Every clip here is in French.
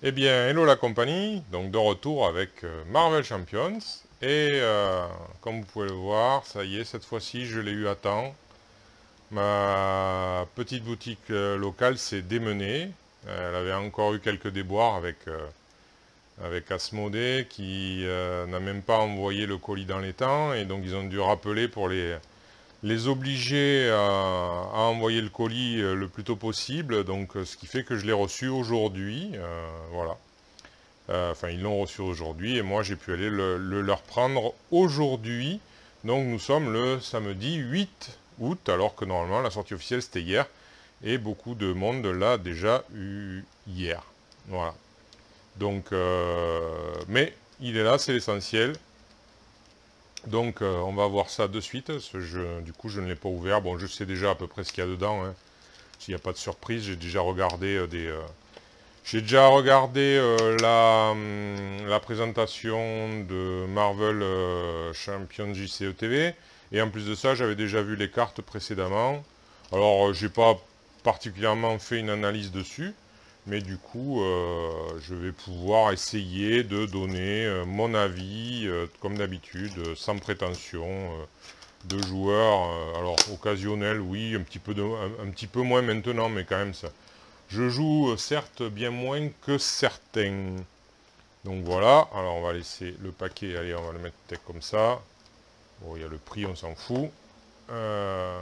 Eh bien, hello la compagnie, donc de retour avec Marvel Champions. Et comme vous pouvez le voir, ça y est, cette fois-ci, je l'ai eu à temps. Ma petite boutique locale s'est démenée. Elle avait encore eu quelques déboires avec Asmodée qui n'a même pas envoyé le colis dans les temps. Et donc, ils ont dû rappeler pour les obliger à envoyer le colis le plus tôt possible. Donc, ce qui fait que je l'ai reçu aujourd'hui. Voilà. Enfin, ils l'ont reçu aujourd'hui et moi j'ai pu aller le leur prendre aujourd'hui. Donc nous sommes le samedi 8 août, alors que normalement la sortie officielle c'était hier. Et beaucoup de monde l'a déjà eu hier. Voilà. Donc, mais il est là, c'est l'essentiel. Donc on va voir ça de suite. Du coup je ne l'ai pas ouvert. Bon, je sais déjà à peu près ce qu'il y a dedans, hein. S'il n'y a pas de surprise, j'ai déjà regardé j'ai déjà regardé la présentation de Marvel Champions JCE TV. Et en plus de ça, j'avais déjà vu les cartes précédemment. Alors, j'ai pas particulièrement fait une analyse dessus. Mais du coup, je vais pouvoir essayer de donner mon avis, comme d'habitude, sans prétention, de joueur. Alors, occasionnel, oui, un petit peu moins maintenant, mais quand même, ça, je joue certes bien moins que certains. Donc voilà, alors on va laisser le paquet, allez on va le mettre comme ça. Bon, il y a le prix, on s'en fout. Euh,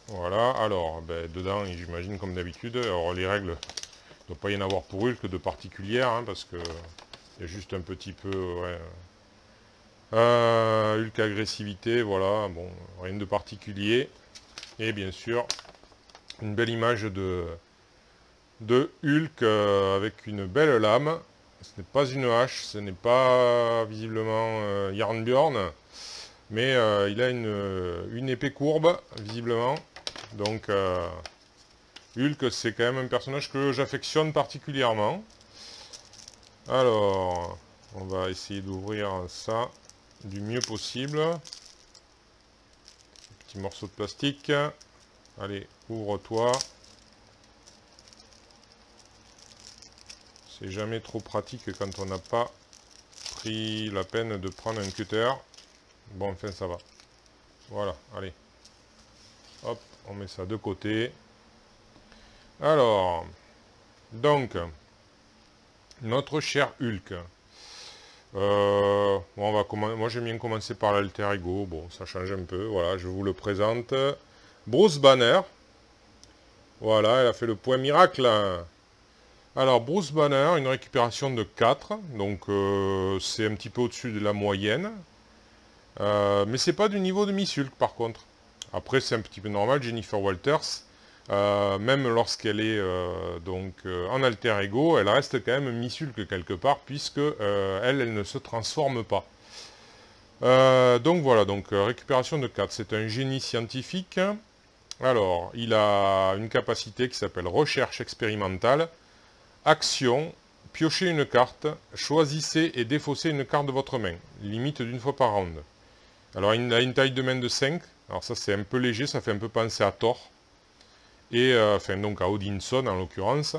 voilà, alors ben, dedans j'imagine comme d'habitude, alors les règles, il ne doit pas y en avoir pour Hulk de particulière, hein, parce que il y a juste un petit peu, ouais. Hulk agressivité, voilà, bon, rien de particulier. Et bien sûr, une belle image de Hulk avec une belle lame. Ce n'est pas une hache, ce n'est pas visiblement Jarnbjorn, mais il a une épée courbe, visiblement. Donc Hulk, c'est quand même un personnage que j'affectionne particulièrement. Alors, on va essayer d'ouvrir ça du mieux possible. Petit morceau de plastique. Allez, ouvre-toi. C'est jamais trop pratique quand on n'a pas pris la peine de prendre un cutter. Bon, enfin, ça va. Voilà, allez. Hop, on met ça de côté. Alors, donc, notre cher Hulk. Bon, moi, j'aime bien commencer par l'alter ego. Bon, ça change un peu. Voilà, je vous le présente. Bruce Banner. Voilà, elle a fait le point miracle. Alors, Bruce Banner, une récupération de 4. Donc, c'est un petit peu au-dessus de la moyenne. Mais c'est pas du niveau de Miss Hulk par contre. Après c'est un petit peu normal, Jennifer Walters, même lorsqu'elle est en alter ego, elle reste quand même Miss Hulk quelque part, puisque elle ne se transforme pas. Donc voilà, donc récupération de 4, c'est un génie scientifique. Alors, il a une capacité qui s'appelle recherche expérimentale, action, piochez une carte, choisissez et défaussez une carte de votre main, limite d'une fois par round. Alors il a une taille de main de 5. Alors ça c'est un peu léger, ça fait un peu penser à Thor. Et enfin donc à Odinson en l'occurrence.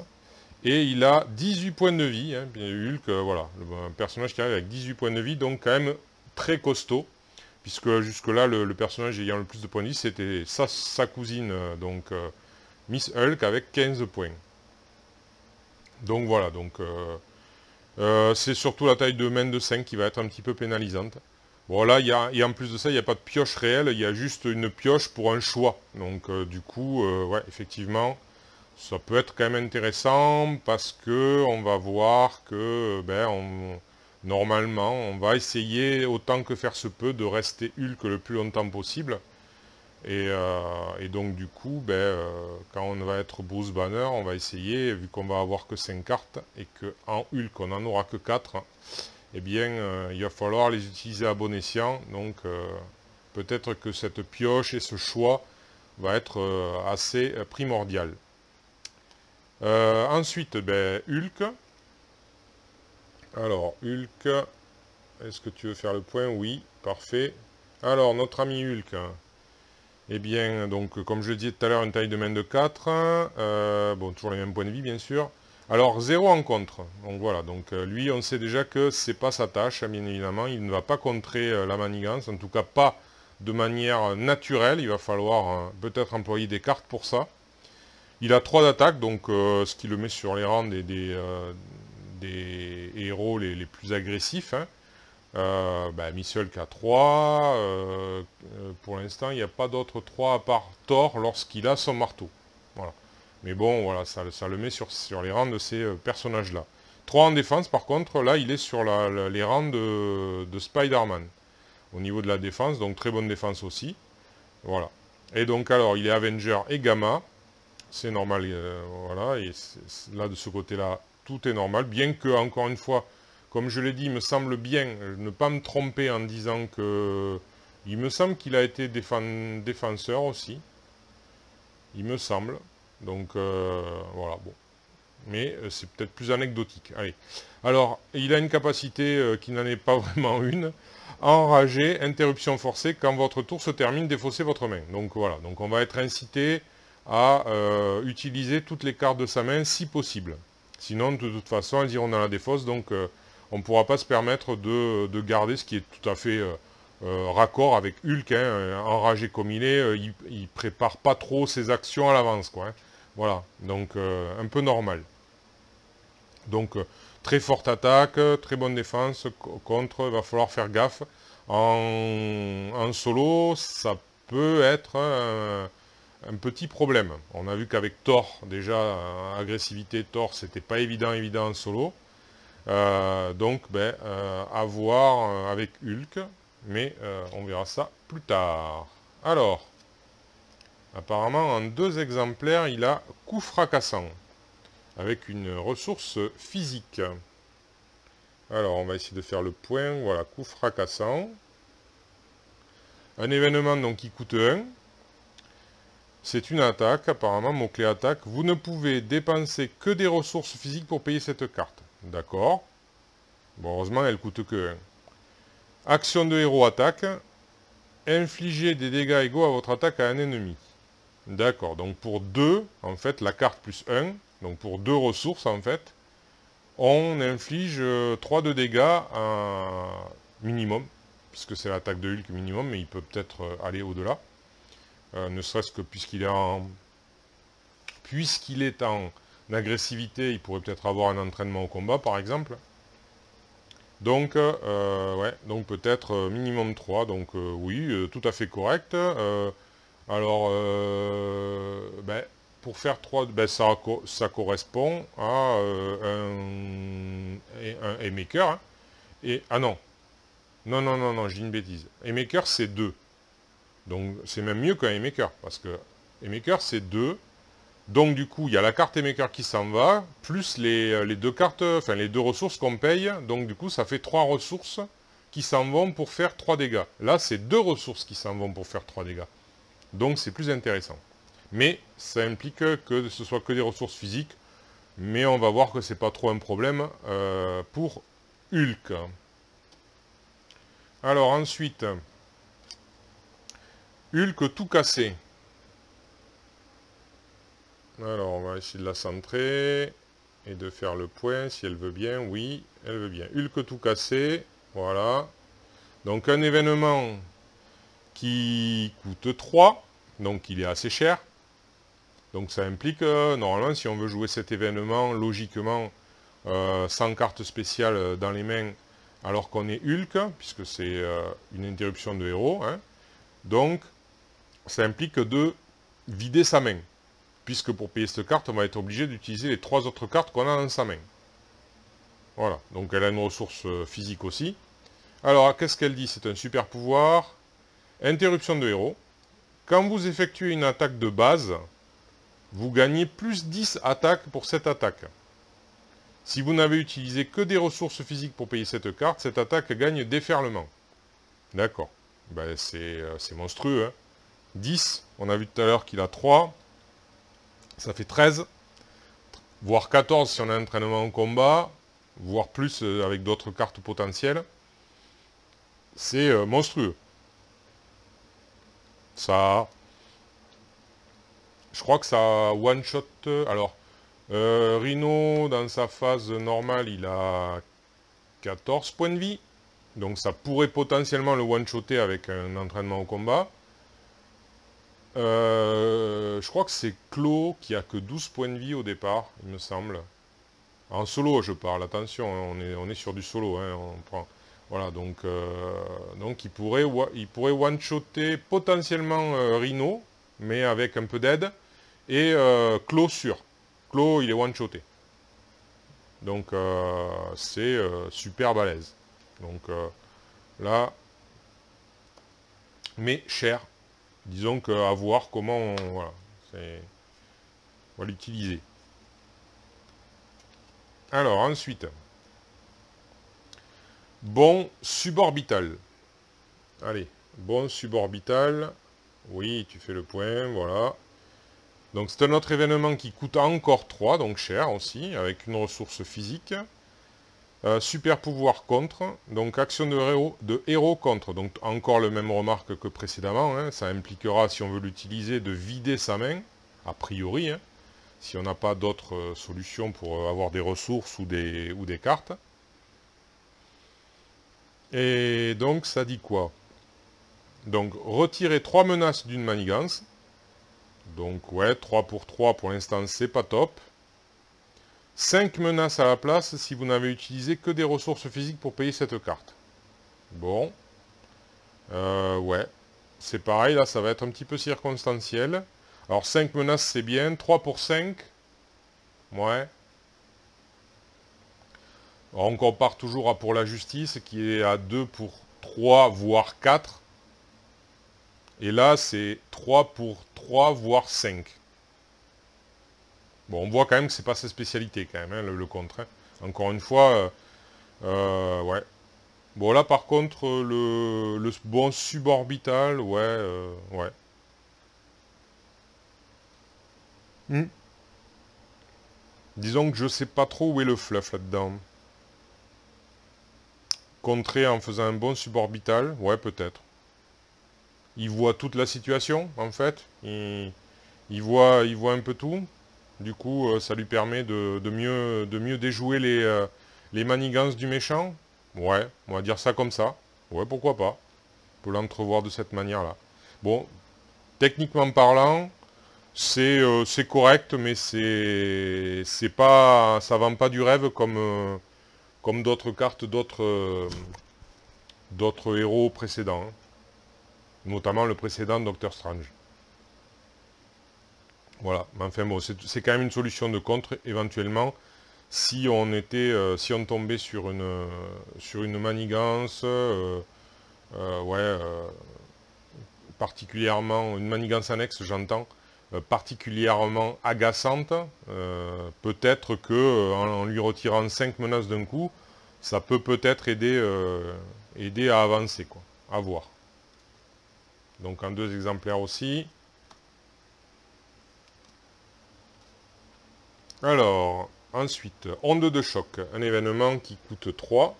Et il a 18 points de vie. Hein, Hulk, voilà. Un personnage qui arrive avec 18 points de vie, donc quand même très costaud. Puisque jusque-là, le personnage ayant le plus de points de vie, c'était sa cousine, Miss Hulk, avec 15 points. Donc voilà, donc c'est surtout la taille de main de 5 qui va être un petit peu pénalisante. Bon là, et en plus de ça, il n'y a pas de pioche réelle, il y a juste une pioche pour un choix. Donc du coup, ouais, effectivement, ça peut être quand même intéressant parce que on va voir que normalement, on va essayer autant que faire se peut de rester Hulk le plus longtemps possible. Et donc du coup, quand on va être Bruce Banner, on va essayer, vu qu'on va avoir que 5 cartes, et qu'en Hulk, on n'en aura que 4, eh bien, il va falloir les utiliser à bon escient. Donc, peut-être que cette pioche et ce choix va être assez primordial. Ensuite, Hulk. Alors, Hulk, est-ce que tu veux faire le point? Oui, parfait. Alors, notre ami Hulk. Eh bien, donc, comme je le disais tout à l'heure, une taille de main de 4. Bon, toujours les mêmes points de vie, bien sûr. Alors 0 en contre. Donc voilà, donc lui on sait déjà que c'est pas sa tâche, bien évidemment. Il ne va pas contrer la manigance, en tout cas pas de manière naturelle. Il va falloir peut-être employer des cartes pour ça. Il a 3 d'attaque, donc ce qui le met sur les rangs des héros les plus agressifs. Hein. Michel qui a 3. Pour l'instant, il n'y a pas d'autres 3 à part Thor lorsqu'il a son marteau. Voilà. Mais bon, voilà, ça le met sur les rangs de ces personnages-là. 3 en défense, par contre, là, il est sur les rangs de Spider-Man. Au niveau de la défense, donc très bonne défense aussi. Voilà. Et donc, alors, il est Avenger et Gamma. C'est normal, voilà. Et là, de ce côté-là, tout est normal. Bien que, encore une fois, comme je l'ai dit, il me semble bien ne pas me tromper en disant que... Il me semble qu'il a été défenseur aussi. Il me semble. Donc, voilà, bon. Mais c'est peut-être plus anecdotique. Allez. Alors, il a une capacité qui n'en est pas vraiment une. Enragé, interruption forcée, quand votre tour se termine, défaussez votre main. Donc voilà, donc on va être incité à utiliser toutes les cartes de sa main si possible. Sinon, de toute façon, elles iront dans la défausse, donc on ne pourra pas se permettre de garder ce qui est tout à fait raccord avec Hulk. Hein, enragé comme il est, il prépare pas trop ses actions à l'avance, quoi. Hein. Voilà, donc un peu normal. Donc, très forte attaque, très bonne défense, contre, il va falloir faire gaffe. En solo, ça peut être un petit problème. On a vu qu'avec Thor, déjà, agressivité Thor, c'était pas évident en solo. Donc, à voir avec Hulk, mais on verra ça plus tard. Alors, apparemment, en 2 exemplaires, il a coup fracassant avec une ressource physique. Alors, on va essayer de faire le point. Voilà, coup fracassant. Un événement donc qui coûte 1. C'est une attaque, apparemment, mot-clé attaque. Vous ne pouvez dépenser que des ressources physiques pour payer cette carte. D'accord. Bon, heureusement, elle coûte que 1. Action de héros attaque. Infligez des dégâts égaux à votre attaque à un ennemi. D'accord, donc pour 2, en fait, la carte plus 1, donc pour 2 ressources, en fait, on inflige 3 de dégâts minimum, puisque c'est l'attaque de Hulk minimum, mais il peut peut-être aller au-delà. Ne serait-ce que puisqu'il est en agressivité, il pourrait peut-être avoir un entraînement au combat, par exemple. Donc, ouais, donc peut-être minimum 3, donc oui, tout à fait correct. Alors, pour faire 3, ça correspond à un Haymaker. Hein. Ah non, je dis une bêtise. Haymaker, c'est 2. Donc, c'est même mieux qu'un Haymaker, parce que Haymaker, c'est 2. Donc, du coup, il y a la carte Haymaker qui s'en va, plus les 2 cartes, enfin, les 2 ressources qu'on paye. Donc, du coup, ça fait 3 ressources qui s'en vont pour faire 3 dégâts. Là, c'est 2 ressources qui s'en vont pour faire 3 dégâts. Donc c'est plus intéressant. Mais ça implique que ce soit que des ressources physiques. Mais on va voir que c'est pas trop un problème pour Hulk. Alors ensuite, Hulk tout cassé. Alors on va essayer de la centrer et de faire le point si elle veut bien. Oui, elle veut bien. Hulk tout cassé. Voilà. Donc un événement qui coûte 3, donc il est assez cher. Donc ça implique, normalement, si on veut jouer cet événement, logiquement, sans carte spéciale dans les mains, alors qu'on est Hulk, puisque c'est une interruption de héros, hein. Donc ça implique de vider sa main, puisque pour payer cette carte, on va être obligé d'utiliser les 3 autres cartes qu'on a dans sa main. Voilà, donc elle a une ressource physique aussi. Alors, qu'est-ce qu'elle dit? C'est un super pouvoir. Interruption de héros. Quand vous effectuez une attaque de base, vous gagnez plus 10 attaques pour cette attaque. Si vous n'avez utilisé que des ressources physiques pour payer cette carte, cette attaque gagne déferlement. D'accord. Ben, c'est monstrueux. Hein. 10, on a vu tout à l'heure qu'il a 3. Ça fait 13. Voire 14 si on a un entraînement en combat. Voire plus avec d'autres cartes potentielles. C'est monstrueux. Ça... Je crois que ça one-shot... alors, Rhino, dans sa phase normale, il a 14 points de vie. Donc ça pourrait potentiellement le one-shotter avec un entraînement au combat. Je crois que c'est Clo qui a que 12 points de vie au départ, il me semble. En solo, je parle, attention, hein, on est sur du solo. Hein, on prend... Voilà, donc il pourrait one-shotter potentiellement Rhino, mais avec un peu d'aide. Et Clo sûr. Clo, il est one-shoté. Donc c'est super balèze. Donc là, mais cher. Disons qu'à voir comment on va l'utiliser. Alors ensuite, bon suborbital. Allez, bon suborbital. Oui, tu fais le point, voilà. Donc c'est un autre événement qui coûte encore 3, donc cher aussi, avec une ressource physique. Super pouvoir contre, donc action de héros contre, donc encore le même remarque que précédemment, hein, ça impliquera, si on veut l'utiliser, de vider sa main, a priori, hein, si on n'a pas d'autres solutions pour avoir des ressources ou des cartes. Et donc ça dit quoi? Donc retirer 3 menaces d'une manigance, donc ouais, 3 pour l'instant c'est pas top. 5 menaces à la place si vous n'avez utilisé que des ressources physiques pour payer cette carte. Bon. Ouais. C'est pareil, là, ça va être un petit peu circonstanciel. Alors, 5 menaces, c'est bien. 3 pour 5. Ouais. Alors, on compare toujours à pour la justice, qui est à 2 pour 3, voire 4. Et là, c'est 3 pour 3, voire 5. Bon, on voit quand même que c'est pas sa spécialité, quand même, hein, le contre. Hein. Encore une fois, ouais. Bon, là, par contre, le bon suborbital, ouais, ouais. Disons que je sais pas trop où est le fluff là-dedans. Contrer en faisant un bon suborbital, ouais, peut-être. Il voit toute la situation, en fait. Il voit un peu tout. Du coup, ça lui permet de mieux déjouer les manigances du méchant. Ouais, on va dire ça comme ça. Ouais, pourquoi pas. On peut l'entrevoir de cette manière-là. Bon, techniquement parlant, c'est correct, mais c'est pas, ça vend pas du rêve comme d'autres cartes, d'autres héros précédents. Hein. Notamment le précédent Doctor Strange. Voilà, mais enfin bon, c'est quand même une solution de contre, éventuellement, si on tombait sur une manigance, ouais, particulièrement, une manigance annexe, j'entends, particulièrement agaçante, peut-être que en lui retirant 5 menaces d'un coup, ça peut peut-être aider à avancer, quoi, à voir. Donc en 2 exemplaires aussi. Alors, ensuite, onde de choc, un événement qui coûte 3.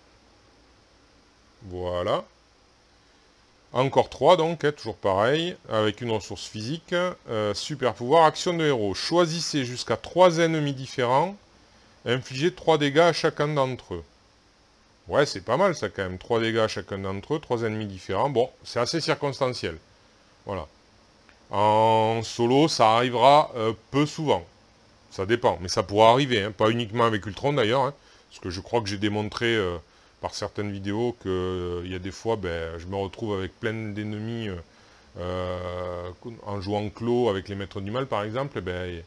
Voilà. Encore 3 donc, hein, toujours pareil, avec une ressource physique. Super pouvoir, action de héros. Choisissez jusqu'à 3 ennemis différents. Infligez 3 dégâts à chacun d'entre eux. Ouais, c'est pas mal ça quand même. 3 dégâts à chacun d'entre eux, 3 ennemis différents. Bon, c'est assez circonstanciel. Voilà. En solo, ça arrivera peu souvent. Ça dépend, mais ça pourra arriver, hein. Pas uniquement avec Ultron d'ailleurs, hein, parce que je crois que j'ai démontré par certaines vidéos que il y a des fois, ben, je me retrouve avec plein d'ennemis en jouant Clo avec les Maîtres du Mal par exemple, ben,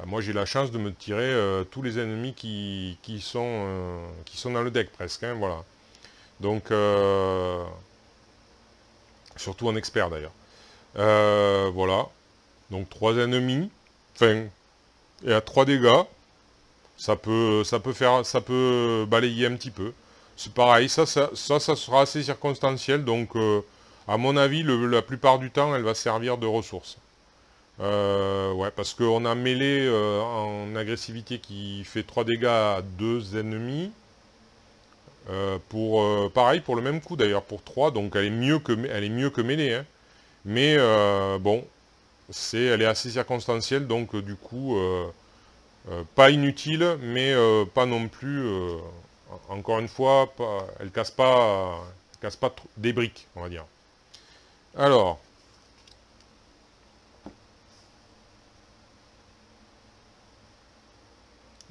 moi j'ai la chance de me tirer tous les ennemis qui sont dans le deck presque, hein, voilà. Donc, surtout en expert d'ailleurs. Voilà, donc 3 ennemis, enfin... Et à 3 dégâts, ça peut balayer un petit peu. C'est pareil, ça sera assez circonstanciel, donc à mon avis, la plupart du temps, elle va servir de ressource. Ouais, parce qu'on a mêlé en agressivité qui fait 3 dégâts à 2 ennemis. Pareil, pour le même coup d'ailleurs, pour 3, donc elle est mieux que mêlée. Hein. Mais bon, elle est assez circonstancielle, donc du coup... Pas inutile, mais pas non plus... encore une fois, elle casse pas des briques, on va dire. Alors...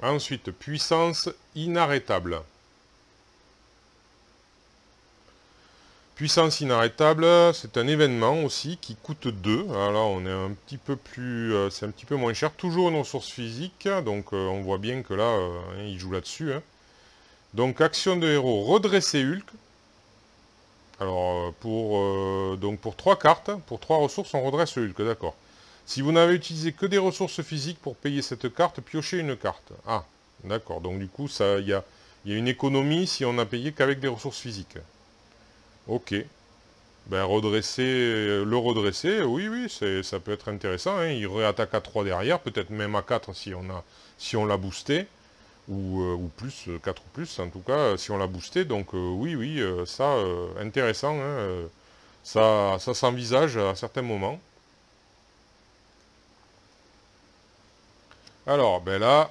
Ensuite, puissance inarrêtable. Puissance inarrêtable, c'est un événement aussi qui coûte 2. Alors on est un petit peu plus... c'est un petit peu moins cher. Toujours une ressource physique, donc on voit bien que là, il joue là-dessus. Hein. Donc action de héros, redresser Hulk. Alors donc pour 3 cartes, pour 3 ressources, on redresse Hulk, d'accord. Si vous n'avez utilisé que des ressources physiques pour payer cette carte, piochez une carte. Ah, d'accord. Donc du coup, il y a une économie si on n'a payé qu'avec des ressources physiques. Ok. Ben le redresser, oui, ça peut être intéressant. Hein. Il réattaque à 3 derrière, peut-être même à 4 si on l'a boosté. Ou plus, 4 ou plus, en tout cas, si on l'a boosté. Donc oui, ça, intéressant. Hein. Ça s'envisage à certains moments. Alors, ben là,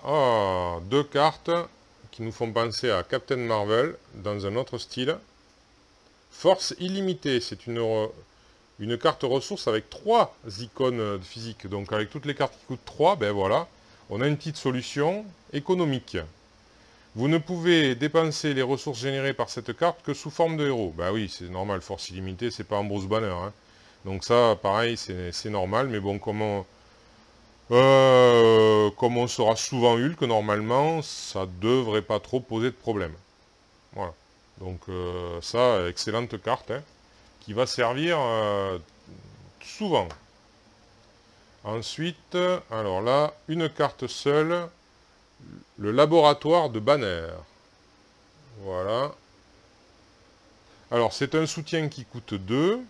2 cartes qui nous font penser à Captain Marvel dans un autre style. Force illimitée, c'est une carte ressource avec 3 icônes physiques. Donc avec toutes les cartes qui coûtent 3, ben voilà, on a une petite solution économique. Vous ne pouvez dépenser les ressources générées par cette carte que sous forme de héros. Bah oui, c'est normal, force illimitée, c'est pas un Bruce Banner. Hein. Donc ça, pareil, c'est normal, mais bon, comme on sera souvent Hulk, normalement, ça devrait pas trop poser de problème. Voilà. Donc ça, excellente carte, hein, qui va servir souvent. Ensuite, alors là, une carte seule, le laboratoire de Banner. Voilà. Alors, c'est un soutien qui coûte 2.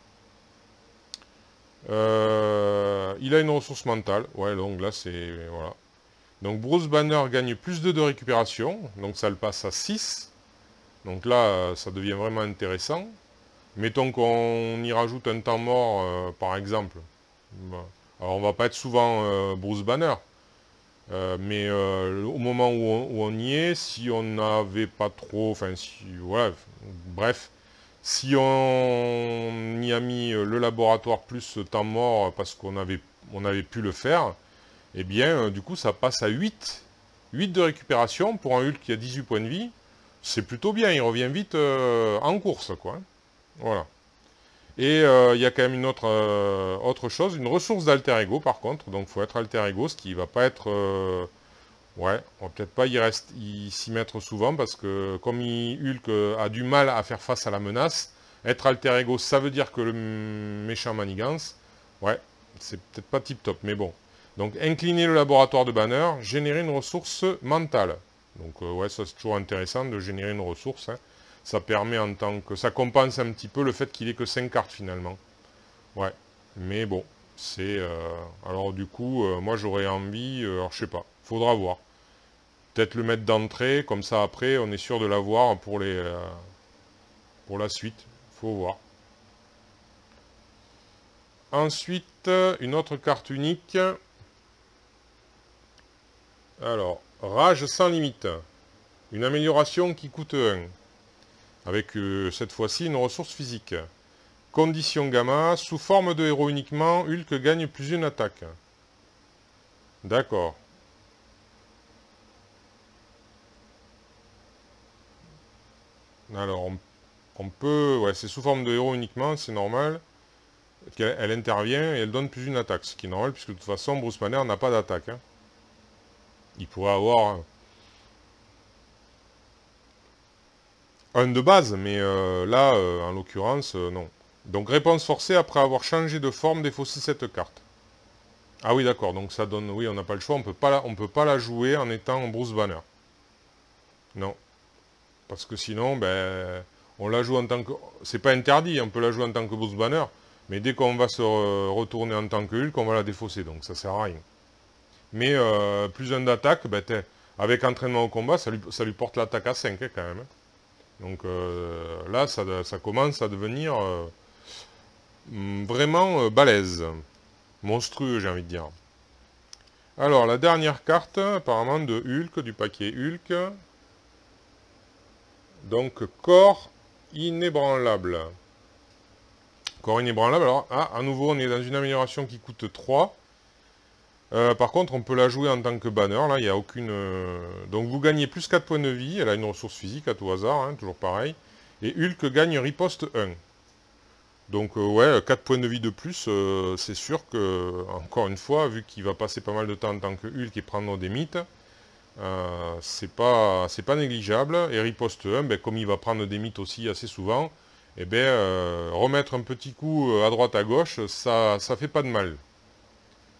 Il a une ressource mentale. Ouais, donc là, c'est... Voilà. Donc, Bruce Banner gagne plus de récupération. Donc, ça le passe à 6. Donc là, ça devient vraiment intéressant. Mettons qu'on y rajoute un temps mort, par exemple. Alors, on va pas être souvent Bruce Banner. Mais au moment où on y est, si on n'avait pas trop... Enfin, voilà, bref. Si on y a mis le laboratoire plus temps mort parce qu'on avait pu le faire, eh bien, du coup, ça passe à 8. 8 de récupération pour un Hulk qui a 18 points de vie. C'est plutôt bien, il revient vite en course, quoi. Voilà. Et il y a quand même une autre chose, une ressource d'alter ego, par contre. Donc, il faut être alter ego, ce qui va pas être... ouais, on va peut-être pas s'y mettre souvent, parce que comme Hulk a du mal à faire face à la menace, être alter ego, ça veut dire que le méchant manigance. Ouais, c'est peut-être pas tip-top, mais bon. Donc, incliner le laboratoire de Banner, générer une ressource mentale. Donc, ouais, ça c'est toujours intéressant de générer une ressource. Hein. Ça permet en tant que... Ça compense un petit peu le fait qu'il ait que 5 cartes, finalement. Ouais, mais bon, c'est... alors, du coup, moi, j'aurais envie... alors, je sais pas, faudra voir. Peut-être le mettre d'entrée, comme ça, après, on est sûr de l'avoir pour la suite. Faut voir. Ensuite, une autre carte unique. Alors, Rage sans limite. Une amélioration qui coûte 1. Avec cette fois-ci une ressource physique. Condition gamma, sous forme de héros uniquement, Hulk gagne plus une attaque. D'accord. Alors, on peut... Ouais, c'est sous forme de héros uniquement, c'est normal. Elle intervient et elle donne plus une attaque. Ce qui est normal, puisque de toute façon, Bruce Banner n'a pas d'attaque. Hein. Il pourrait avoir un de base, mais là, en l'occurrence, non. Donc, réponse forcée après avoir changé de forme, défausser cette carte. Ah oui, d'accord, donc ça donne... Oui, on n'a pas le choix, on peut pas la jouer en étant Bruce Banner. Non. Parce que sinon, ben, on la joue en tant que... C'est pas interdit, on peut la jouer en tant que Bruce Banner, mais dès qu'on va se retourner en tant que Hulk, on va la défausser, donc ça sert à rien. Mais plus un d'attaque, ben, avec entraînement au combat, ça lui porte l'attaque à 5 hein, quand même. Donc là, ça commence à devenir vraiment balèze. Monstrueux, j'ai envie de dire. Alors, la dernière carte, apparemment, de Hulk, du paquet Hulk. Donc, corps inébranlable. Corps inébranlable, alors, à nouveau, on est dans une amélioration qui coûte 3. Par contre, on peut la jouer en tant que banner, là, il n'y a aucune... Donc, vous gagnez plus 4 points de vie, elle a une ressource physique à tout hasard, hein, toujours pareil. Et Hulk gagne riposte 1. Donc, ouais, 4 points de vie de plus, c'est sûr que, encore une fois, vu qu'il va passer pas mal de temps en tant que Hulk et prendre des mythes, c'est pas négligeable. Et riposte 1, ben, comme il va prendre des mythes aussi assez souvent, eh ben, remettre un petit coup à droite à gauche, ça fait pas de mal.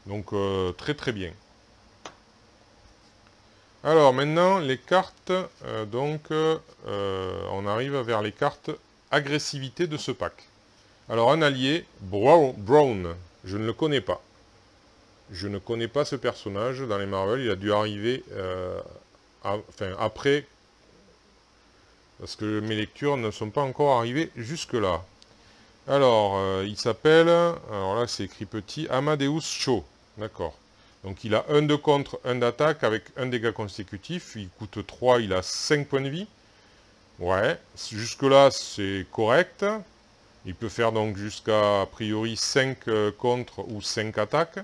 Donc très très bien. Alors maintenant les cartes, on arrive vers les cartes agressivité de ce pack. Alors un allié, Brown, je ne le connais pas. Je ne connais pas ce personnage dans les Marvel, il a dû arriver après, parce que mes lectures ne sont pas encore arrivées jusque là. Alors, il s'appelle, alors là c'est écrit petit, Amadeus Cho, d'accord. Donc il a 1 de contre, 1 d'attaque avec 1 dégât consécutif, il coûte 3, il a 5 points de vie. Ouais, jusque là c'est correct. Il peut faire donc jusqu'à a priori 5 contre ou 5 attaques.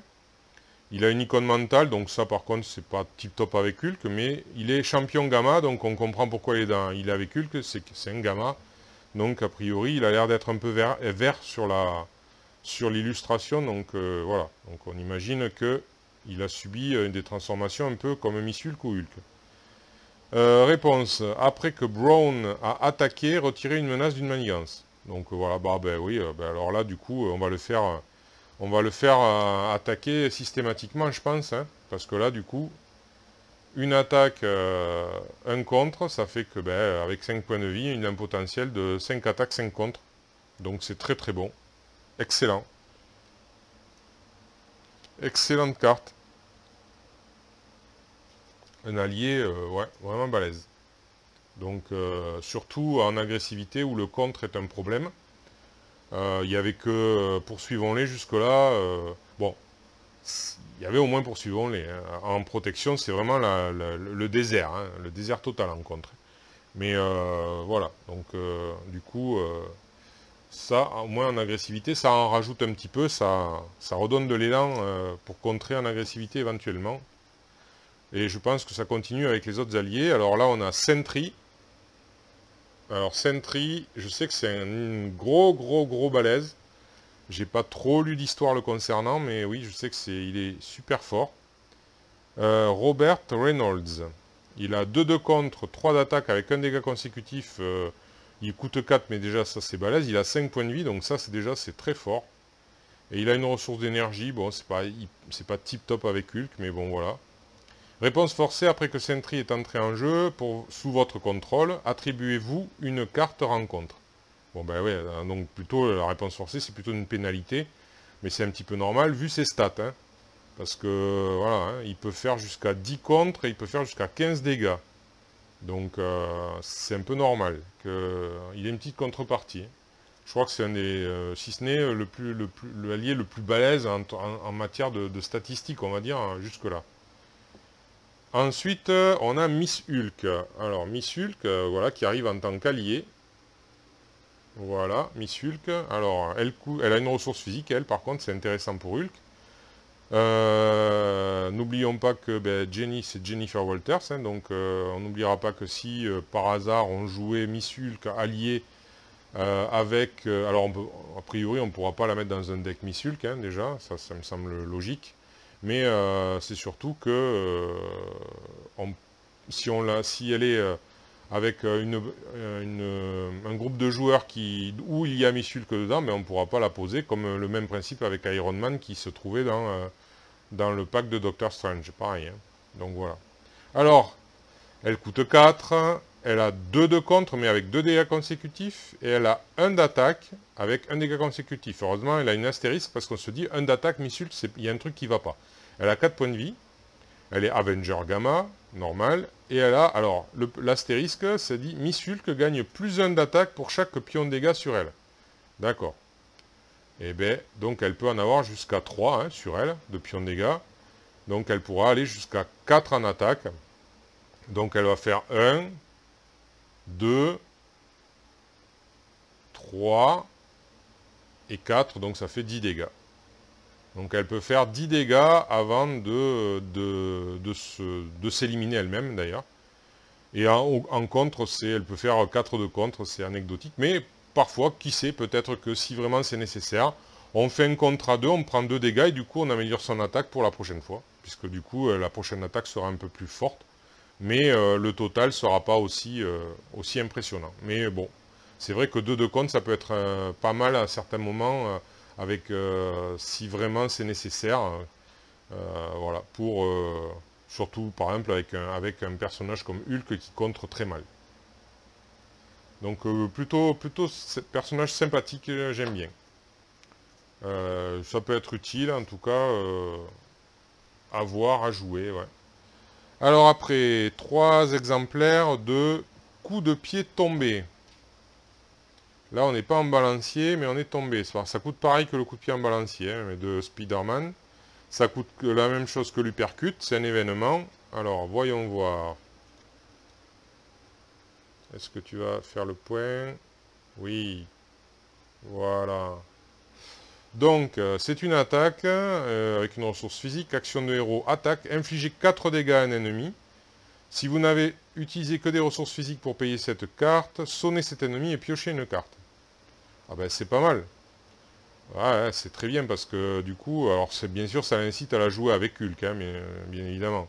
Il a une icône mentale, donc ça par contre c'est pas tip top avec Hulk, mais il est champion gamma, donc on comprend pourquoi il est avec Hulk, c'est que c'est un gamma. Donc a priori il a l'air d'être un peu vert sur l'illustration, donc voilà. Donc on imagine que il a subi des transformations un peu comme Miss Hulk ou Hulk. Réponse. Après que Brown a attaqué, retiré une menace d'une manigance. Donc voilà, bah ben oui, alors là du coup on va le faire attaquer systématiquement je pense, hein, parce que là du coup, une attaque, un contre, ça fait que ben, avec 5 points de vie, il a un potentiel de 5 attaques, 5 contre. Donc c'est très très bon. Excellent. Excellente carte. Un allié, ouais, vraiment balèze. Donc, surtout en agressivité où le contre est un problème. Il n'y avait que poursuivons-les jusque-là. Bon, il y avait au moins poursuivons-les. Hein. En protection, c'est vraiment le désert. Hein, le désert total en contre. Mais voilà, donc du coup, ça, au moins en agressivité, ça en rajoute un petit peu. Ça redonne de l'élan pour contrer en agressivité éventuellement. Et je pense que ça continue avec les autres alliés. Alors là, on a Sentry. Alors Sentry, je sais que c'est un gros balèze. J'ai pas trop lu d'histoire le concernant, mais oui, je sais que il est super fort. Robert Reynolds. Il a 2 de contre, 3 d'attaque avec un dégât consécutif. Il coûte 4, mais déjà ça c'est balèze. Il a 5 points de vie, donc ça c'est très fort. Et il a une ressource d'énergie. Bon, c'est pas tip top avec Hulk, mais bon voilà. Réponse forcée après que Sentry est entré en jeu, sous votre contrôle, attribuez-vous une carte rencontre. Bon ben ouais, donc plutôt la réponse forcée c'est plutôt une pénalité, mais c'est un petit peu normal vu ses stats. Hein, parce que voilà, hein, il peut faire jusqu'à 10 contre et il peut faire jusqu'à 15 dégâts. Donc c'est un peu normal qu'il ait une petite contrepartie. Je crois que c'est un des, si ce n'est l'allié le plus balèze en matière de statistiques, on va dire, hein, jusque-là. Ensuite, on a Miss Hulk. Alors, Miss Hulk, voilà, qui arrive en tant qu'allié. Voilà, Miss Hulk. Alors, elle a une ressource physique, elle, par contre, c'est intéressant pour Hulk. N'oublions pas que ben, Jenny, c'est Jennifer Walters. Hein, donc, on n'oubliera pas que si, par hasard, on jouait Miss Hulk alliée avec... alors, a priori, on ne pourra pas la mettre dans un deck Miss Hulk, hein, déjà. Ça me semble logique. Mais c'est surtout que si elle est avec un groupe de joueurs où il y a Miss Hulk dedans, mais on ne pourra pas la poser, comme le même principe avec Iron Man qui se trouvait dans le pack de Doctor Strange, pareil. Hein. Donc voilà. Alors, elle coûte 4, elle a 2 de contre, mais avec 2 dégâts consécutifs, et elle a 1 d'attaque avec 1 dégât consécutif. Heureusement, elle a une astérisque, parce qu'on se dit, 1 d'attaque, Miss Hulk, il y a un truc qui ne va pas. Elle a 4 points de vie, elle est Avenger Gamma, normal, et elle a, alors, l'astérisque, ça dit, Miss Hulk gagne plus 1 d'attaque pour chaque pion de dégâts sur elle. D'accord. Et bien, donc elle peut en avoir jusqu'à 3 hein, sur elle, de pions de dégâts. Donc elle pourra aller jusqu'à 4 en attaque. Donc elle va faire 1, 2, 3 et 4, donc ça fait 10 dégâts. Donc elle peut faire 10 dégâts avant de s'éliminer elle-même d'ailleurs. Et en contre, elle peut faire 4 de contre, c'est anecdotique. Mais parfois, qui sait, peut-être que si vraiment c'est nécessaire, on fait un contre à 2, on prend 2 dégâts et du coup on améliore son attaque pour la prochaine fois. Puisque du coup la prochaine attaque sera un peu plus forte. Mais le total ne sera pas aussi impressionnant. Mais bon, c'est vrai que 2 de contre, ça peut être pas mal à certains moments, si vraiment c'est nécessaire. Voilà, surtout par exemple avec un personnage comme Hulk qui contre très mal. Donc plutôt personnage sympathique, j'aime bien. Ça peut être utile, en tout cas, à voir, à jouer, ouais. Alors après, 3 exemplaires de coup de pied tombé. Là, on n'est pas en balancier, mais on est tombé. Ça coûte pareil que le coup de pied en balancier, hein, mais de Spider-Man. Ça coûte la même chose que l'uppercut, c'est un événement. Alors, voyons voir. Est-ce que tu vas faire le point? Oui. Voilà. Donc, c'est une attaque avec une ressource physique, action de héros, attaque, infliger 4 dégâts à un ennemi. Si vous n'avez utilisé que des ressources physiques pour payer cette carte, sonnez cet ennemi et piochez une carte. Ah ben c'est pas mal. Ouais, c'est très bien parce que du coup, alors c'est bien sûr ça incite à la jouer avec Hulk, hein, mais, bien évidemment.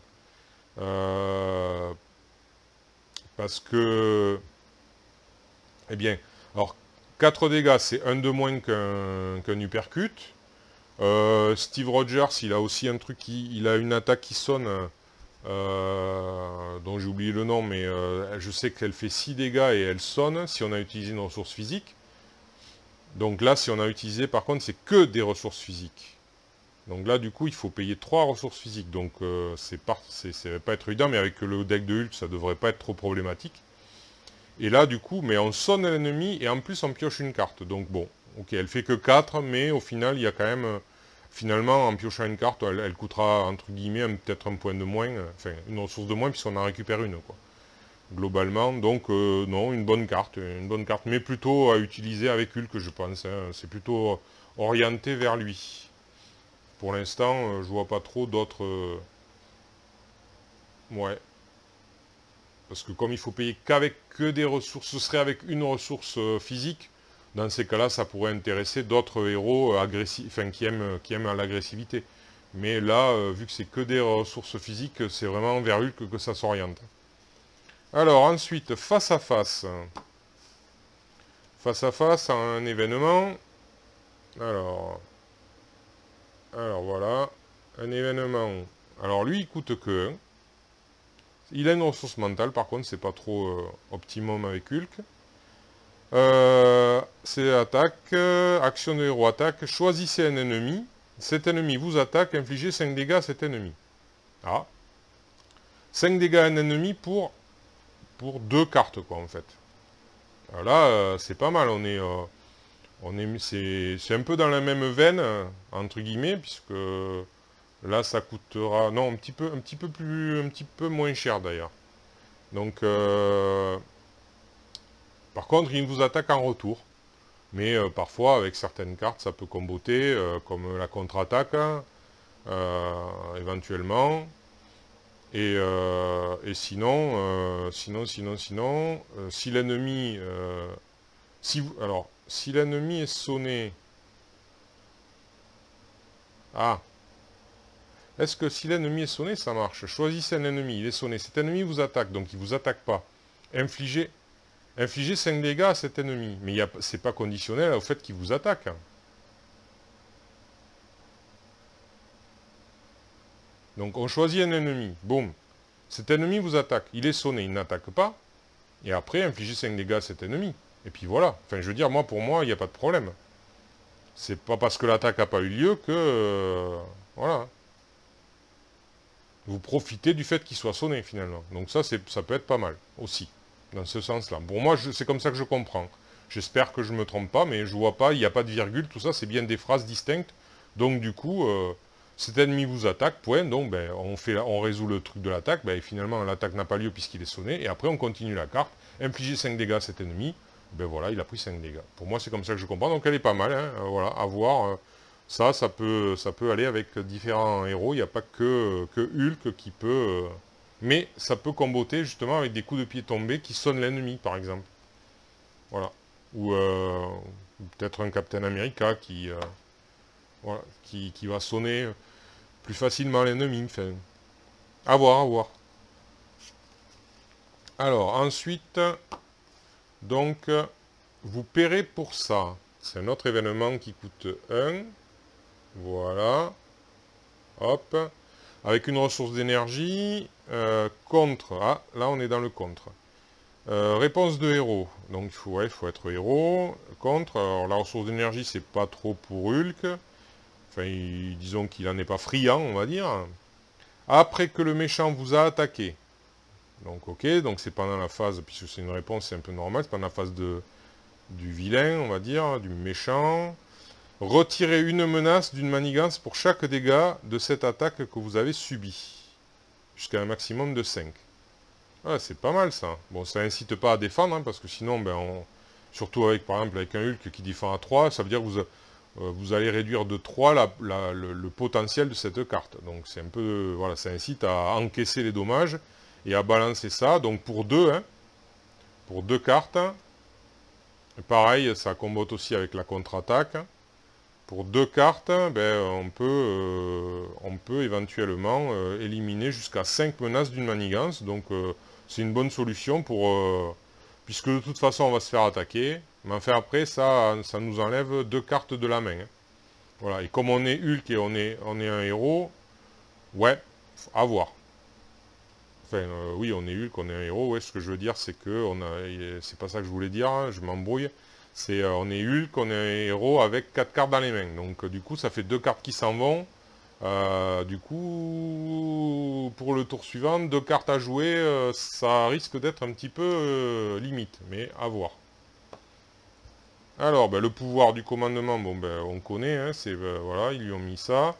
Parce que, eh bien, alors 4 dégâts, c'est 1 de moins qu'un uppercut. Steve Rogers, il a aussi un truc, il a une attaque qui sonne, dont j'ai oublié le nom, mais je sais qu'elle fait 6 dégâts et elle sonne si on a utilisé une ressource physique. Donc là, si on a utilisé, par contre, c'est que des ressources physiques. Donc là, du coup, il faut payer 3 ressources physiques. Donc ça va pas être évident, mais avec le deck de Hulk, ça devrait pas être trop problématique. Et là, du coup, mais on sonne l'ennemi et en plus, on pioche une carte. Donc bon, ok, elle fait que 4, mais au final, il y a quand même... Finalement, en piochant une carte, elle coûtera, entre guillemets, peut-être un point de moins, enfin, une ressource de moins, puisqu'on en récupère une, quoi. Globalement, donc, non, une bonne carte, mais plutôt à utiliser avec Hulk, je pense, hein. C'est plutôt orienté vers lui. Pour l'instant, je vois pas trop d'autres... ouais. Parce que comme il faut payer que des ressources, ce serait avec une ressource physique, dans ces cas-là, ça pourrait intéresser d'autres héros agressifs, enfin, qui aiment l'agressivité. Mais là, vu que c'est que des ressources physiques, c'est vraiment vers Hulk que ça s'oriente. Alors, ensuite, face à face. Face à face à un événement. Alors voilà. Un événement. Alors, lui, il coûte que 1. Il a une ressource mentale, par contre, c'est pas trop optimum avec Hulk. C'est l'attaque, action de héros attaque, choisissez un ennemi, cet ennemi vous attaque, infligez 5 dégâts à cet ennemi. Ah. 5 dégâts à un ennemi pour 2 cartes, quoi, en fait. Alors là, c'est pas mal, c'est un peu dans la même veine, entre guillemets, puisque là, ça coûtera, non, un petit peu moins cher, d'ailleurs. Donc, par contre, il vous attaque en retour. Mais parfois, avec certaines cartes, ça peut comboter, comme la contre-attaque, éventuellement. Et sinon, si l'ennemi... si l'ennemi est sonné... Ah. Est-ce que si l'ennemi est sonné, ça marche? Choisissez un ennemi, il est sonné. Cet ennemi vous attaque, donc il ne vous attaque pas. Infligez 5 dégâts à cet ennemi. Mais c'est pas conditionnel au fait qu'il vous attaque. Donc on choisit un ennemi. Boum. Cet ennemi vous attaque. Il est sonné, il n'attaque pas. Et après, infligez 5 dégâts à cet ennemi. Et puis voilà. Enfin, je veux dire, pour moi, il n'y a pas de problème. C'est pas parce que l'attaque n'a pas eu lieu que... voilà. Vous profitez du fait qu'il soit sonné, finalement. Donc ça peut être pas mal, aussi. Dans ce sens-là. Pour moi, c'est comme ça que je comprends. J'espère que je ne me trompe pas, mais je vois pas, il n'y a pas de virgule, tout ça, c'est bien des phrases distinctes. Donc du coup, Cet ennemi vous attaque, point, donc ben, on résout le truc de l'attaque, ben, et finalement l'attaque n'a pas lieu puisqu'il est sonné, et après on continue la carte, infliger 5 dégâts à cet ennemi, ben voilà, il a pris 5 dégâts. Pour moi c'est comme ça que je comprends, donc elle est pas mal, hein, voilà, à voir, ça peut aller avec différents héros, il n'y a pas que Hulk qui peut... mais ça peut comboter justement avec des coups de pied tombés qui sonnent l'ennemi, par exemple. Voilà. Ou peut-être un Captain America qui, voilà, qui va sonner plus facilement l'ennemi. Enfin, à voir, à voir. Alors, ensuite, donc, vous paierez pour ça. C'est un autre événement qui coûte 1. Voilà. Hop. Avec une ressource d'énergie. Contre. Ah, là, on est dans le contre. Réponse de héros. Donc, il faut être héros. Contre. Alors, la ressource d'énergie, c'est pas trop pour Hulk. Enfin, disons qu'il n'en est pas friand, on va dire. Après que le méchant vous a attaqué. Donc, ok, donc c'est pendant la phase, puisque c'est une réponse, c'est un peu normal, c'est pendant la phase du vilain, on va dire, du méchant. Retirez une menace d'une manigance pour chaque dégât de cette attaque que vous avez subi. Jusqu'à un maximum de 5. Ah, c'est pas mal ça. Bon, ça incite pas à défendre, hein, parce que sinon, ben, surtout avec, par exemple, avec un Hulk qui défend à 3, ça veut dire que vous allez réduire de 3 le potentiel de cette carte. Donc c'est un peu, voilà, ça incite à encaisser les dommages et à balancer ça. Donc pour 2, hein, pour 2 cartes, pareil, ça combote aussi avec la contre-attaque. Pour 2 cartes, ben, on peut éventuellement éliminer jusqu'à 5 menaces d'une manigance. Donc c'est une bonne solution pour... puisque de toute façon on va se faire attaquer. Mais enfin après, ça nous enlève 2 cartes de la main. Hein. Voilà, et comme on est Hulk et on est un héros, ouais, à voir. Enfin, oui, on est Hulk, on est un héros, ouais, ce que je veux dire, c'est que c'est pas ça que je voulais dire, hein, je m'embrouille. C'est, on est Hulk, on est un héros avec 4 cartes dans les mains. Donc, du coup, ça fait 2 cartes qui s'en vont. Du coup, pour le tour suivant, 2 cartes à jouer, ça risque d'être un petit peu limite, mais à voir. Alors, ben, le pouvoir du commandement, bon, ben, on connaît, hein, voilà, ils lui ont mis ça.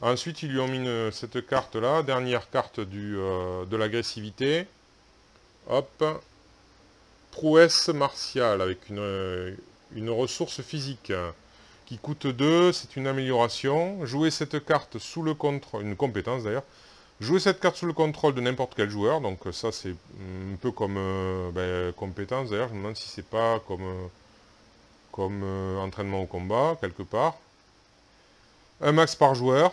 Ensuite, ils lui ont mis cette carte-là, dernière carte de l'agressivité. Hop. Prouesse martiale, avec une ressource physique qui coûte 2, c'est une amélioration. Jouez cette carte sous le contrôle, une compétence d'ailleurs. Jouez cette carte sous le contrôle de n'importe quel joueur, donc ça c'est un peu comme ben, compétence d'ailleurs, je me demande si c'est pas comme entraînement au combat, quelque part. Un max par joueur.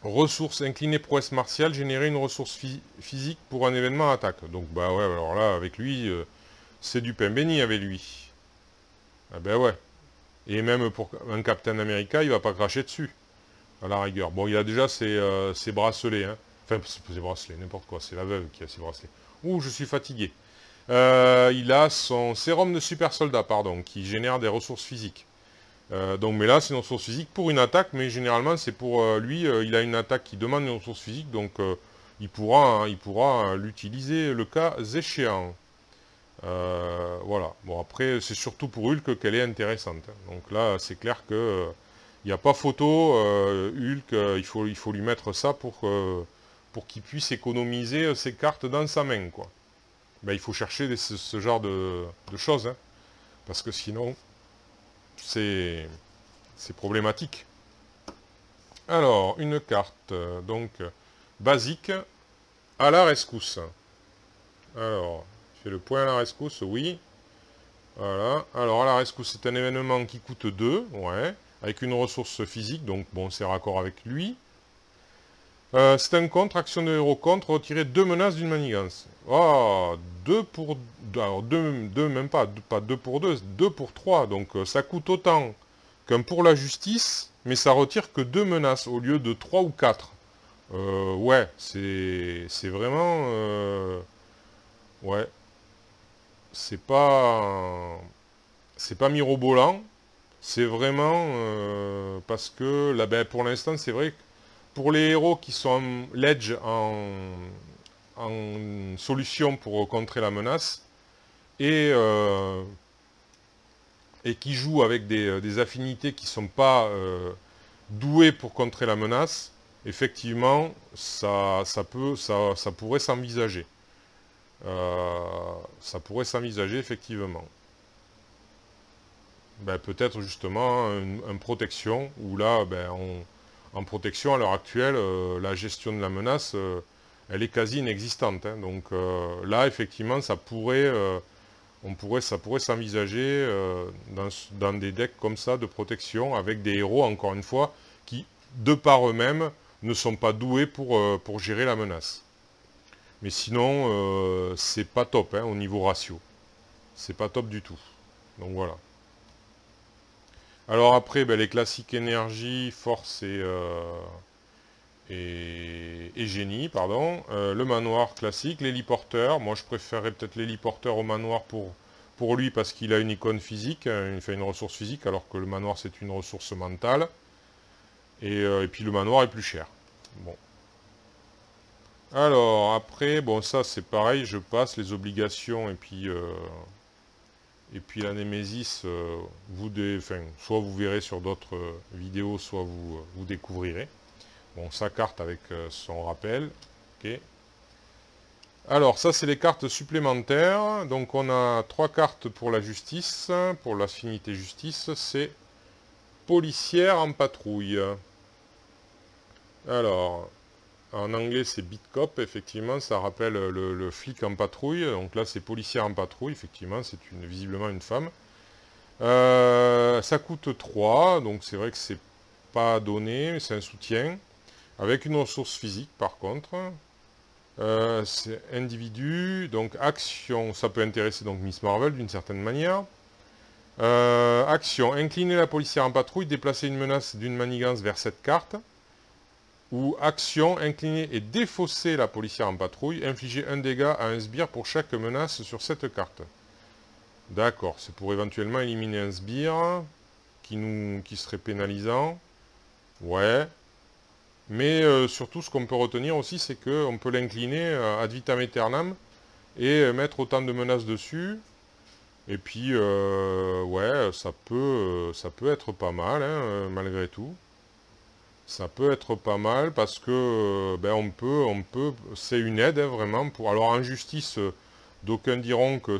Ressources inclinées prouesse martiale, générer une ressource physique pour un événement attaque. Donc bah ouais, alors là, avec lui, c'est du pain béni avec lui. Ah ben ouais. Et même pour un Captain America, il va pas cracher dessus, à la rigueur. Bon, il a déjà ses bracelets, hein. Enfin, ses bracelets, n'importe quoi, c'est la veuve qui a ses bracelets. Ouh, je suis fatigué. Il a son sérum de super soldat, pardon, qui génère des ressources physiques. Donc, mais là, c'est une ressource physique pour une attaque, mais généralement, c'est pour lui, il a une attaque qui demande une ressource physique, donc il pourra l'utiliser le cas échéant. Voilà. Bon, après, c'est surtout pour Hulk qu'elle est intéressante. Donc là, c'est clair que il n'y a pas photo. Hulk, il faut lui mettre ça pour qu'il puisse économiser ses cartes dans sa main, quoi. Ben, il faut chercher ce genre de choses, hein, parce que sinon, c'est problématique. Alors, une carte, donc, basique, à la rescousse. Alors, je fais le point à la rescousse, oui. Voilà. Alors, à la rescousse, c'est un événement qui coûte 2, ouais, avec une ressource physique, donc, bon, c'est raccord avec lui. C'est un contre, action de héros contre, retirer 2 menaces d'une manigance. Oh, 2 pour... Alors, 2 même pas 2 pour 2, 2 pour 3. Donc, ça coûte autant qu'un pour la justice, mais ça retire que 2 menaces au lieu de 3 ou 4. Ouais, c'est vraiment... ouais, c'est pas mirobolant. C'est vraiment... parce que, là, ben, pour l'instant, c'est vrai que pour les héros qui sont l'edge en solution pour contrer la menace, et qui jouent avec des affinités qui ne sont pas doué pour contrer la menace, effectivement, ça pourrait s'envisager. Ça pourrait s'envisager, effectivement. Ben, peut-être justement une protection, où là, ben, en protection, à l'heure actuelle, la gestion de la menace, elle est quasi inexistante. Hein. Donc là, effectivement, ça pourrait s'envisager dans des decks comme ça de protection, avec des héros, encore une fois, qui, de par eux-mêmes, ne sont pas doués pour gérer la menace. Mais sinon, c'est pas top hein, au niveau ratio. C'est pas top du tout. Donc voilà. Alors après, ben, les classiques énergie, force et génie, pardon. Le manoir classique, l'héliporteur. Moi, je préférerais peut-être l'héliporteur au manoir pour lui parce qu'il a une icône physique, il fait une ressource physique, alors que le manoir, c'est une ressource mentale. Et puis le manoir est plus cher. Bon. Alors, après, bon, ça, c'est pareil, je passe les obligations et puis la Némésis, soit vous verrez sur d'autres vidéos, soit vous découvrirez. Bon, sa carte avec son rappel. Ok. Alors, ça, c'est les cartes supplémentaires. Donc, on a 3 cartes pour la justice. Pour l'affinité justice, c'est policière en patrouille. Alors, en anglais, c'est beat cop. Effectivement, ça rappelle le flic en patrouille. Donc là, c'est policière en patrouille. Effectivement, c'est visiblement une femme. Ça coûte 3. Donc, c'est vrai que c'est pas donné. C'est un soutien. Avec une ressource physique, par contre. C'est individu, donc action, ça peut intéresser donc Miss Marvel d'une certaine manière. Action, incliner la policière en patrouille, déplacer une menace d'une manigance vers cette carte. Ou action, incliner et défausser la policière en patrouille, infliger un dégât à un sbire pour chaque menace sur cette carte. D'accord, c'est pour éventuellement éliminer un sbire qui serait pénalisant. Ouais. Mais surtout, ce qu'on peut retenir aussi, c'est qu'on peut l'incliner ad vitam aeternam et mettre autant de menaces dessus. Et puis, ouais, ça peut être pas mal, hein, malgré tout. Ça peut être pas mal parce que, ben, c'est une aide, hein, vraiment. Alors, en justice, d'aucuns diront que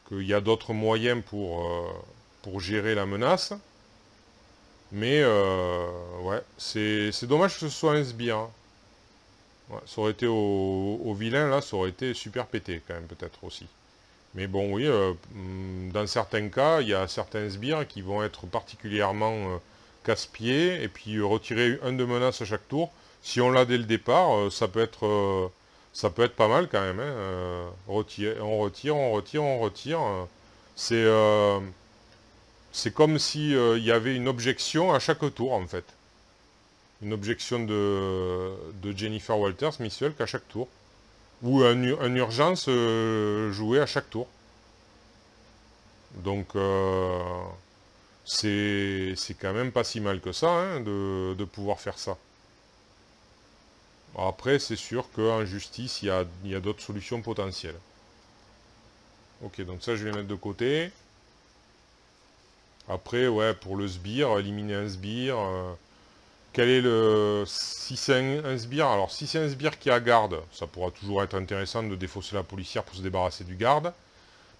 qu'il y a d'autres moyens pour gérer la menace. Mais, ouais, c'est dommage que ce soit un sbire. Hein. Ouais, ça aurait été au vilain, là, ça aurait été super pété, quand même, peut-être aussi. Mais bon, oui, dans certains cas, il y a certains sbires qui vont être particulièrement casse-pieds, et puis retirer un de menace à chaque tour. Si on l'a dès le départ, ça peut être pas mal, quand même. Hein. On retire. C'est comme si il y avait une objection à chaque tour, en fait. Une objection de Jennifer Walters, Miss Hulk, à chaque tour. Ou une urgence jouée à chaque tour. Donc, c'est quand même pas si mal que ça, hein, de pouvoir faire ça. Après, c'est sûr qu'en justice, il y a d'autres solutions potentielles. Ok, donc ça, je vais mettre de côté. Après, ouais, pour le sbire, éliminer un sbire... quel est le... Si c'est un sbire... Alors, si c'est un sbire qui a garde, ça pourra toujours être intéressant de défausser la policière pour se débarrasser du garde.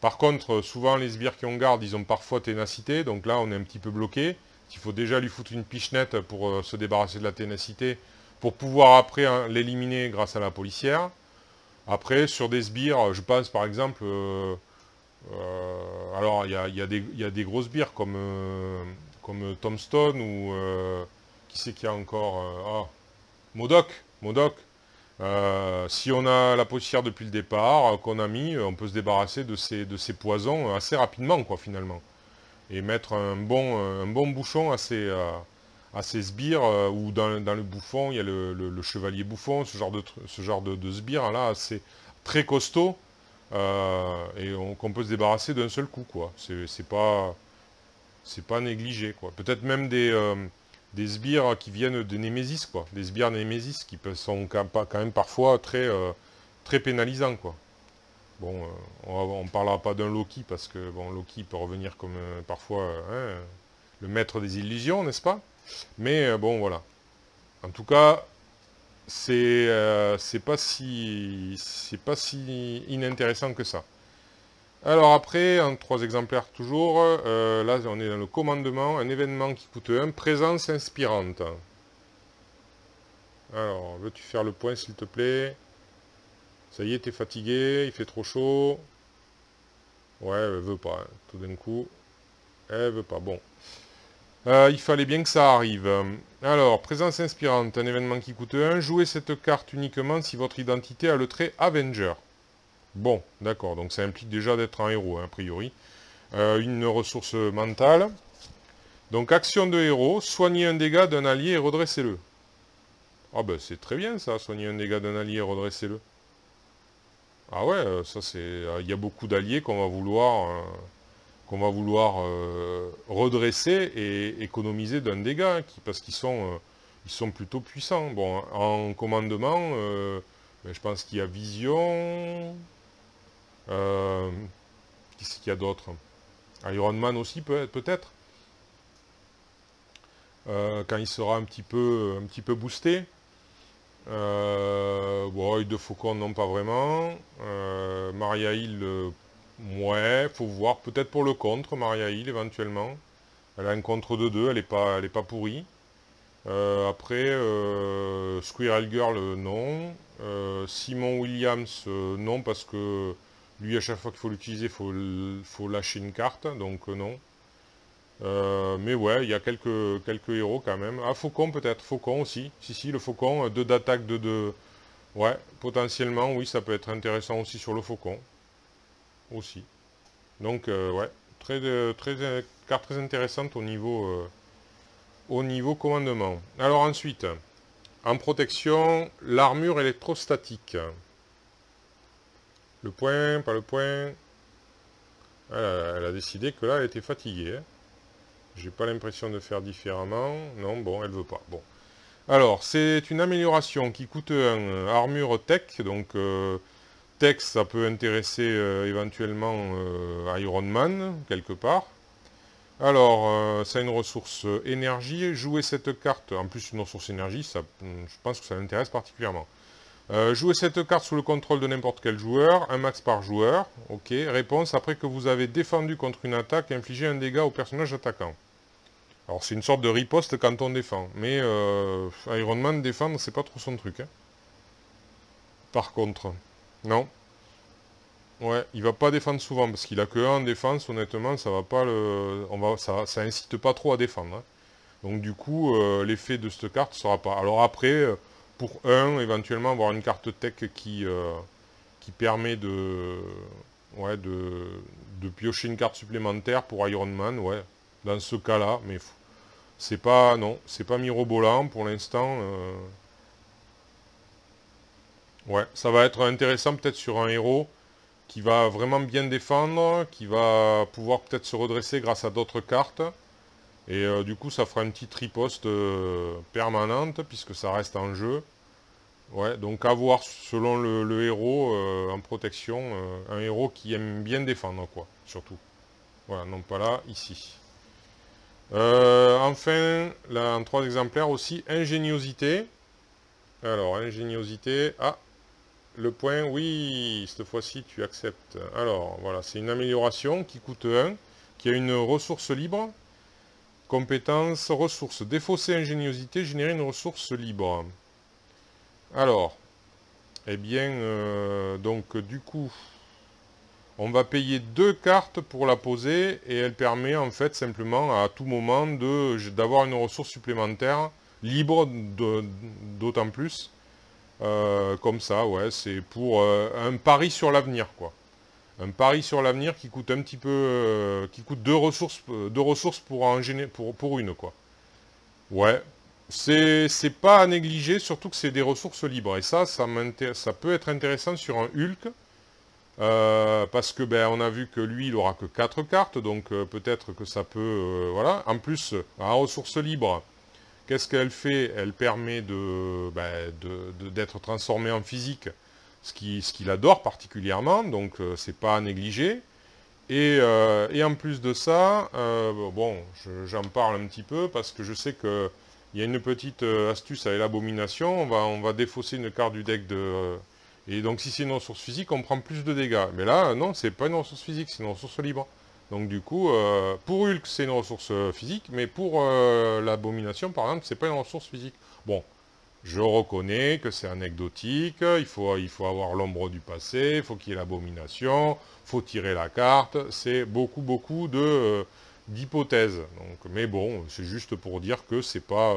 Par contre, souvent, les sbires qui ont garde, ils ont parfois ténacité. Donc là, on est un petit peu bloqué. Il faut déjà lui foutre une pichenette pour se débarrasser de la ténacité, pour pouvoir après hein, l'éliminer grâce à la policière. Après, sur des sbires, je pense par exemple... alors, il y a des gros sbires comme Tombstone ou... qui c'est qu'il y a encore MODOK. Si on a la policière depuis le départ, qu'on a mis, on peut se débarrasser de ces poisons assez rapidement, quoi, finalement. Et mettre un bon bouchon à ces sbires, où dans le bouffon, il y a le chevalier bouffon, ce genre de sbire, là, assez très costaud, et qu'on peut se débarrasser d'un seul coup, quoi. C'est pas négligé, quoi. Peut-être même des sbires qui viennent de Némésis, quoi. Des sbires Némésis qui sont quand même parfois très pénalisants, quoi. Bon, on ne parlera pas d'un Loki, parce que bon, Loki peut revenir comme parfois... hein, le maître des illusions, n'est-ce pas? Mais bon, voilà. En tout cas, c'est pas si inintéressant que ça. Alors après, en 3 exemplaires toujours, là on est dans le commandement, un événement qui coûte 1, présence inspirante. Alors, veux-tu faire le point s'il te plaît? Ça y est, t'es fatigué, il fait trop chaud. Ouais, elle veut pas, hein. Tout d'un coup, elle veut pas. Bon. Il fallait bien que ça arrive. Alors, présence inspirante, un événement qui coûte 1. Jouez cette carte uniquement si votre identité a le trait Avenger. Bon, d'accord, donc ça implique déjà d'être un héros, hein, a priori. Une ressource mentale. Donc, action de héros, soignez un dégât d'un allié et redressez-le. Ah ben, c'est très bien ça, soigner un dégât d'un allié et redressez-le. Ah ouais, ça c'est... Il y a beaucoup d'alliés qu'on va vouloir redresser et économiser d'un dégât, parce qu'ils sont plutôt puissants. Bon, en commandement, ben, je pense qu'il y a Vision. Qu'est-ce qu'il y a d'autre? Iron Man aussi, peut-être. Quand il sera un petit peu boosté. Bon, œil de faucon, non, pas vraiment. Maria Hill, ouais, faut voir. Peut-être pour le contre, Maria Hill, éventuellement. Elle a un contre de 2, elle est pas pourrie. Après, Squirrel Girl, non. Simon Williams, non, parce que lui, à chaque fois qu'il faut l'utiliser, il faut lâcher une carte, donc non. Mais ouais, il y a quelques héros quand même. Ah, Faucon peut-être, Faucon aussi. Si, le Faucon, 2 d'attaque, 2 de... Ouais, potentiellement, oui, ça peut être intéressant aussi sur le Faucon. Aussi. Donc, ouais, carte très intéressante au niveau commandement. Alors ensuite, en protection, l'armure électrostatique. Le point, pas le point. Elle a décidé que là, elle était fatiguée. Hein. J'ai pas l'impression de faire différemment. Non, bon, elle veut pas. Bon. Alors, c'est une amélioration qui coûte 1. Armure tech. Donc, tech, ça peut intéresser éventuellement Iron Man, quelque part. Alors, ça a une ressource énergie. Jouer cette carte, en plus une ressource énergie, ça, je pense que ça l'intéresse particulièrement. Jouez cette carte sous le contrôle de n'importe quel joueur, un max par joueur. Ok. Réponse, après que vous avez défendu contre une attaque, infligez un dégât au personnage attaquant. Alors c'est une sorte de riposte quand on défend. Mais Iron Man défendre, c'est pas trop son truc. Hein. Par contre. Non. Ouais, il va pas défendre souvent, parce qu'il a que 1 en défense, honnêtement, ça va pas le. Ça incite pas trop à défendre. Hein. Donc du coup, l'effet de cette carte sera pas. Alors après, pour 1, éventuellement avoir une carte tech qui permet de piocher une carte supplémentaire pour Iron Man, ouais, dans ce cas-là, mais c'est pas, non, c'est pas mirobolant pour l'instant. Ouais, ça va être intéressant peut-être sur un héros qui va vraiment bien défendre, qui va pouvoir peut-être se redresser grâce à d'autres cartes. Et du coup, ça fera une petite riposte permanente, puisque ça reste en jeu. Ouais, donc à voir selon le héros en protection, un héros qui aime bien défendre, quoi, surtout. Voilà, non pas là, ici. Enfin, là, en 3 exemplaires aussi, ingéniosité. Alors, ingéniosité, ah, le point, oui, cette fois-ci, tu acceptes. Alors, voilà, c'est une amélioration qui coûte 1, qui a une ressource libre. Compétence, ressource, défausser ingéniosité, générer une ressource libre. Alors, eh bien, donc du coup, on va payer 2 cartes pour la poser et elle permet en fait simplement à tout moment d'avoir une ressource supplémentaire libre d'autant plus. Comme ça, ouais, c'est pour un pari sur l'avenir, quoi. Un pari sur l'avenir qui coûte un petit peu, qui coûte 2 ressources pour une, quoi. Ouais, c'est pas à négliger, surtout que c'est des ressources libres. Et ça peut être intéressant sur un Hulk, parce que ben on a vu que lui, il aura que 4 cartes, donc peut-être que ça peut, voilà. En plus, à ressources libres, qu'est-ce qu'elle fait? Elle permet d'être transformée en physique, ce qu'il adore particulièrement, donc c'est pas à négliger. Et en plus de ça, bon, j'en parle un petit peu parce que je sais que il y a une petite astuce avec l'abomination. On va défausser une carte du deck de... et donc si c'est une ressource physique, on prend plus de dégâts. Mais là, non, c'est pas une ressource physique, c'est une ressource libre. Donc du coup, pour Hulk, c'est une ressource physique, mais pour l'abomination, par exemple, c'est pas une ressource physique. Bon, je reconnais que c'est anecdotique, il faut avoir l'ombre du passé, il faut qu'il y ait l'abomination, il faut tirer la carte, c'est beaucoup d'hypothèses. Mais bon, c'est juste pour dire que c'est pas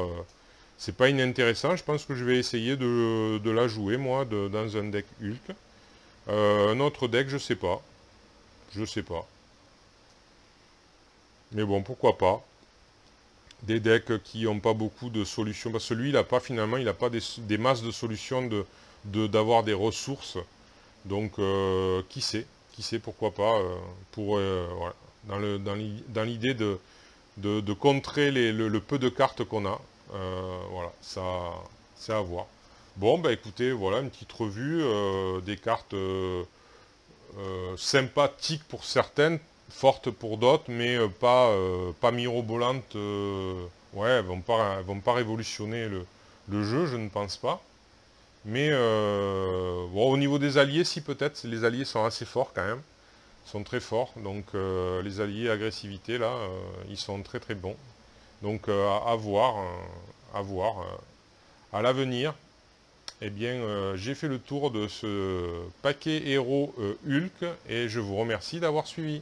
inintéressant. Je pense que je vais essayer de la jouer, moi, dans un deck Hulk. Un autre deck, je sais pas. Je sais pas. Mais bon, pourquoi pas. Des decks qui n'ont pas beaucoup de solutions. Parce que lui, il n'a pas finalement, il n'a pas des masses de solutions d'avoir des ressources. Donc, qui sait, pourquoi pas, voilà, dans l'idée de contrer le peu de cartes qu'on a. Voilà, ça, c'est à voir. Bon, bah écoutez, voilà, une petite revue, des cartes sympathiques pour certaines, fortes pour d'autres, mais pas mirobolantes. Ouais, elles vont pas révolutionner le jeu, je ne pense pas. Mais bon, au niveau des alliés, si peut-être, les alliés sont assez forts quand même. Ils sont très forts, donc les alliés agressivité, là, ils sont très bons. Donc à voir, à voir. À l'avenir, eh bien, j'ai fait le tour de ce paquet héros Hulk, et je vous remercie d'avoir suivi.